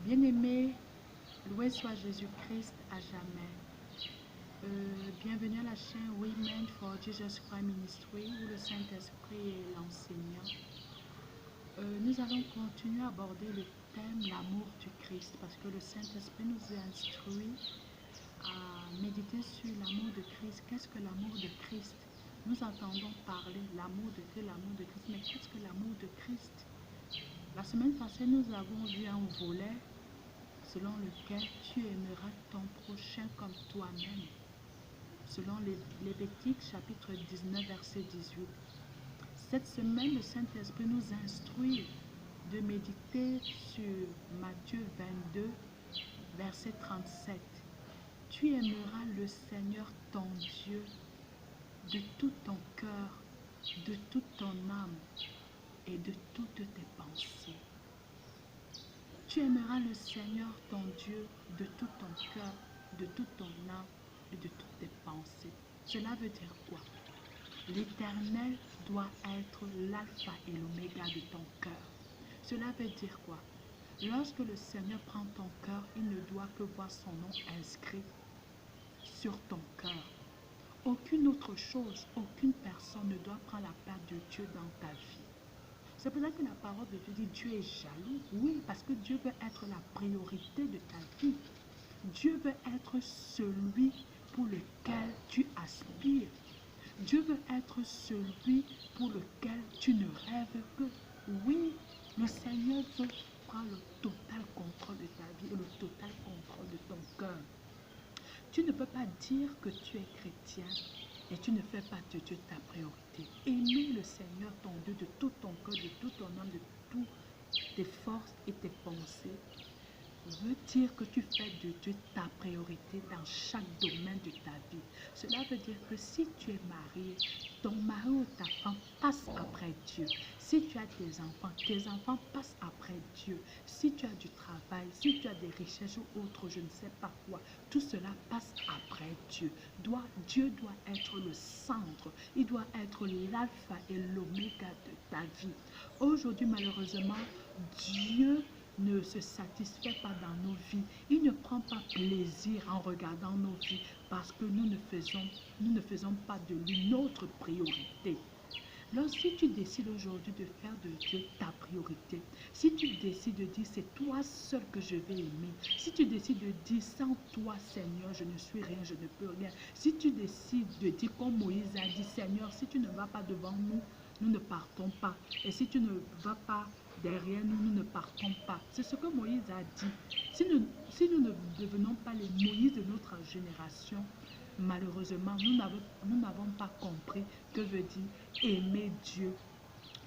Bien-aimés, loué soit Jésus-Christ à jamais. Bienvenue à la chaîne Women for Jesus Christ Ministry où le Saint-Esprit est l'enseignant. Nous allons continuer à aborder le thème l'amour du Christ parce que le Saint-Esprit nous instruit à méditer sur l'amour de Christ. Qu'est-ce que l'amour de Christ? Nous entendons parler l'amour de Christ, mais qu'est-ce que l'amour de Christ? La semaine passée, nous avons vu un volet selon lequel tu aimeras ton prochain comme toi-même. Selon Lévitique chapitre 19 verset 18. Cette semaine, le Saint-Esprit nous instruit de méditer sur Matthieu 22 verset 37. Tu aimeras le Seigneur ton Dieu de tout ton cœur, de toute ton âme et de toutes tes pensées. Tu aimeras le Seigneur ton Dieu de tout ton cœur, de toute ton âme et de toutes tes pensées. Cela veut dire quoi? L'Éternel doit être l'alpha et l'oméga de ton cœur. Cela veut dire quoi? Lorsque le Seigneur prend ton cœur, il ne doit que voir son nom inscrit sur ton cœur. Aucune autre chose, aucune personne ne doit prendre la place de Dieu dans ta vie. C'est pour ça que la parole de Dieu dit Dieu est jaloux. Oui, parce que Dieu veut être la priorité de ta vie. Dieu veut être celui pour lequel tu aspires. Dieu veut être celui pour lequel tu ne rêves que. Oui, le Seigneur veut prendre le total contrôle de ta vie et le total contrôle de ton cœur. Tu ne peux pas dire que tu es chrétien et tu ne fais pas de Dieu ta priorité. Aimer le Seigneur ton Dieu de tout ton cœur, de tout ton âme, de toutes tes forces et tes pensées veut dire que tu fais de Dieu ta priorité dans chaque domaine de ta vie. Cela veut dire que si tu es marié, ton mari ou ta femme passe après Dieu. Si tu as tes enfants passent après Dieu. Si tu as du travail, si tu as des richesses ou autre, je ne sais pas quoi, tout cela passe après Dieu. Dieu doit être le centre. Il doit être l'alpha et l'oméga de ta vie. Aujourd'hui, malheureusement, Dieu ne se satisfait pas dans nos vies. Il ne prend pas plaisir en regardant nos vies parce que nous ne faisons pas de lui notre priorité. Si tu décides aujourd'hui de faire de Dieu ta priorité, si tu décides de dire c'est toi seul que je vais aimer, si tu décides de dire sans toi Seigneur je ne suis rien, je ne peux rien, si tu décides de dire comme Moïse a dit Seigneur si tu ne vas pas devant nous, nous ne partons pas, et si tu ne vas pas derrière nous, nous ne partons pas. C'est ce que Moïse a dit. Si nous ne devenons pas les Moïse de notre génération, malheureusement, nous n'avons pas compris que veut dire aimer Dieu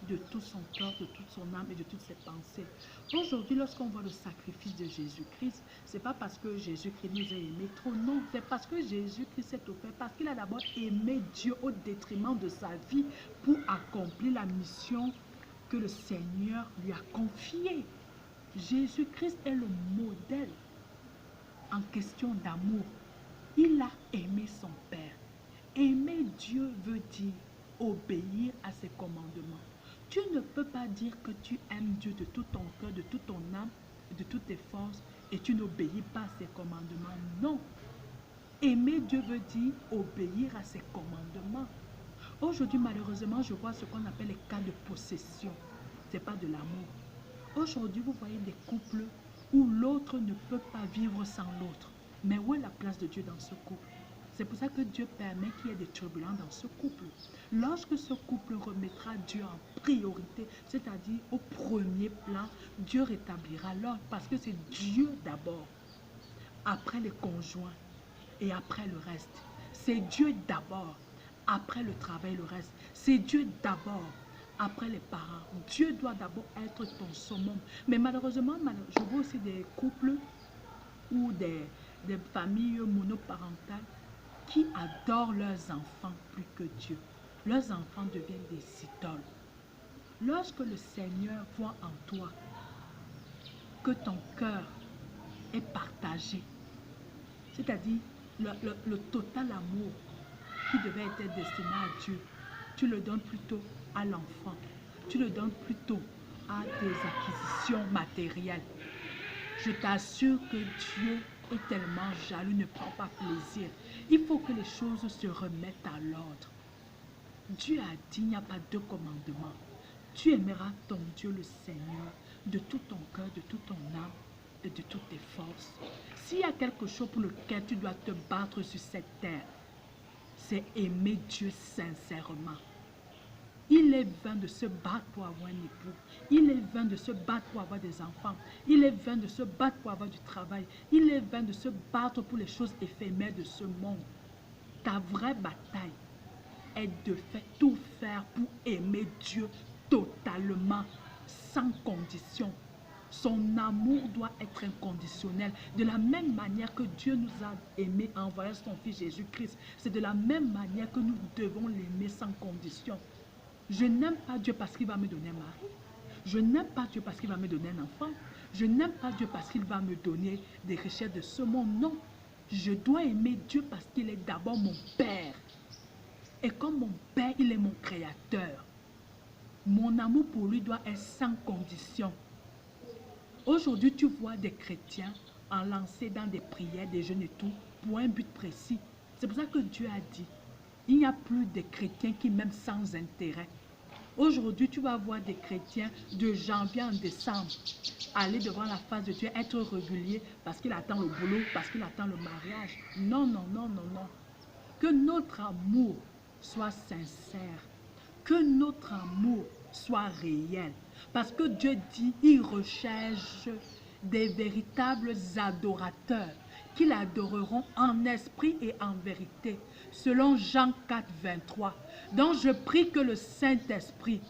de tout son cœur, de toute son âme et de toutes ses pensées. Aujourd'hui, lorsqu'on voit le sacrifice de Jésus-Christ, c'est pas parce que Jésus-Christ nous a aimés trop, non, c'est parce que Jésus-Christ s'est offert, parce qu'il a d'abord aimé Dieu au détriment de sa vie pour accomplir la mission que le Seigneur lui a confiée. Jésus-Christ est le modèle en question d'amour. Il a aimé son Père. Aimer Dieu veut dire obéir à ses commandements. Tu ne peux pas dire que tu aimes Dieu de tout ton cœur, de toute ton âme, de toutes tes forces et tu n'obéis pas à ses commandements. Non. Aimer Dieu veut dire obéir à ses commandements. Aujourd'hui, malheureusement, je vois ce qu'on appelle les cas de possession. Ce n'est pas de l'amour. Aujourd'hui, vous voyez des couples où l'autre ne peut pas vivre sans l'autre. Mais où est la place de Dieu dans ce couple? C'est pour ça que Dieu permet qu'il y ait des turbulences dans ce couple. Lorsque ce couple remettra Dieu en priorité, c'est-à-dire au premier plan, Dieu rétablira l'ordre parce que c'est Dieu d'abord, après les conjoints et après le reste. C'est Dieu d'abord, après le travail, le reste. C'est Dieu d'abord, après les parents. Dieu doit d'abord être ton summum. Mais malheureusement, je vois aussi des couples ou des familles monoparentales qui adorent leurs enfants plus que Dieu. Leurs enfants deviennent des idoles. Lorsque le Seigneur voit en toi que ton cœur est partagé, c'est-à-dire le total amour qui devait être destiné à Dieu, tu le donnes plutôt à l'enfant. Tu le donnes plutôt à des acquisitions matérielles. Je t'assure que Dieu est tellement jaloux, ne prend pas plaisir. Il faut que les choses se remettent à l'ordre. Dieu a dit, il n'y a pas deux commandements. Tu aimeras ton Dieu le Seigneur de tout ton cœur, de toute ton âme et de toutes tes forces. S'il y a quelque chose pour lequel tu dois te battre sur cette terre, c'est aimer Dieu sincèrement. Il est vain de se battre pour avoir un époux. Il est vain de se battre pour avoir des enfants. Il est vain de se battre pour avoir du travail. Il est vain de se battre pour les choses éphémères de ce monde. Ta vraie bataille est de faire tout faire pour aimer Dieu totalement, sans condition. Son amour doit être inconditionnel. De la même manière que Dieu nous a aimés en envoyant son Fils Jésus-Christ, c'est de la même manière que nous devons l'aimer sans condition. Je n'aime pas Dieu parce qu'il va me donner un mari. Je n'aime pas Dieu parce qu'il va me donner un enfant. Je n'aime pas Dieu parce qu'il va me donner des richesses de ce monde. Non, je dois aimer Dieu parce qu'il est d'abord mon Père. Et comme mon Père, il est mon Créateur. Mon amour pour lui doit être sans condition. Aujourd'hui, tu vois des chrétiens enlancés dans des prières, des jeûnes et tout, pour un but précis. C'est pour ça que Dieu a dit, il n'y a plus de chrétiens qui m'aiment sans intérêt. Aujourd'hui, tu vas voir des chrétiens de janvier en décembre aller devant la face de Dieu, être régulier parce qu'il attend le boulot, parce qu'il attend le mariage. Non, non, non, non, non. Que notre amour soit sincère. Que notre amour soit réel. Parce que Dieu dit, il recherche des véritables adorateurs qui l'adoreront en esprit et en vérité. Selon Jean 4, 23. Donc je prie que le Saint-Esprit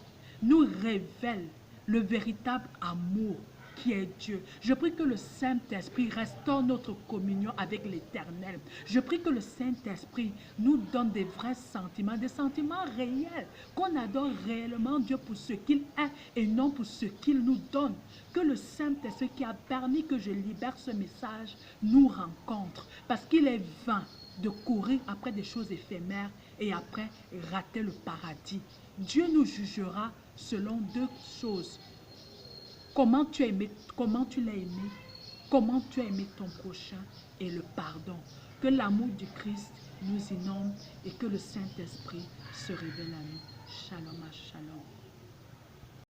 nous révèle le véritable amour qui est Dieu. Je prie que le Saint-Esprit restaure notre communion avec l'Éternel. Je prie que le Saint-Esprit nous donne des vrais sentiments, des sentiments réels, qu'on adore réellement Dieu pour ce qu'il est et non pour ce qu'il nous donne. Que le Saint-Esprit qui a permis que je libère ce message nous rencontre, parce qu'il est vain de courir après des choses éphémères et après rater le paradis. Dieu nous jugera selon deux choses. Comment tu l'as aimé, comment tu as aimé ton prochain et le pardon. Que l'amour du Christ nous inonde et que le Saint-Esprit se révèle à nous. Shalom, shalom.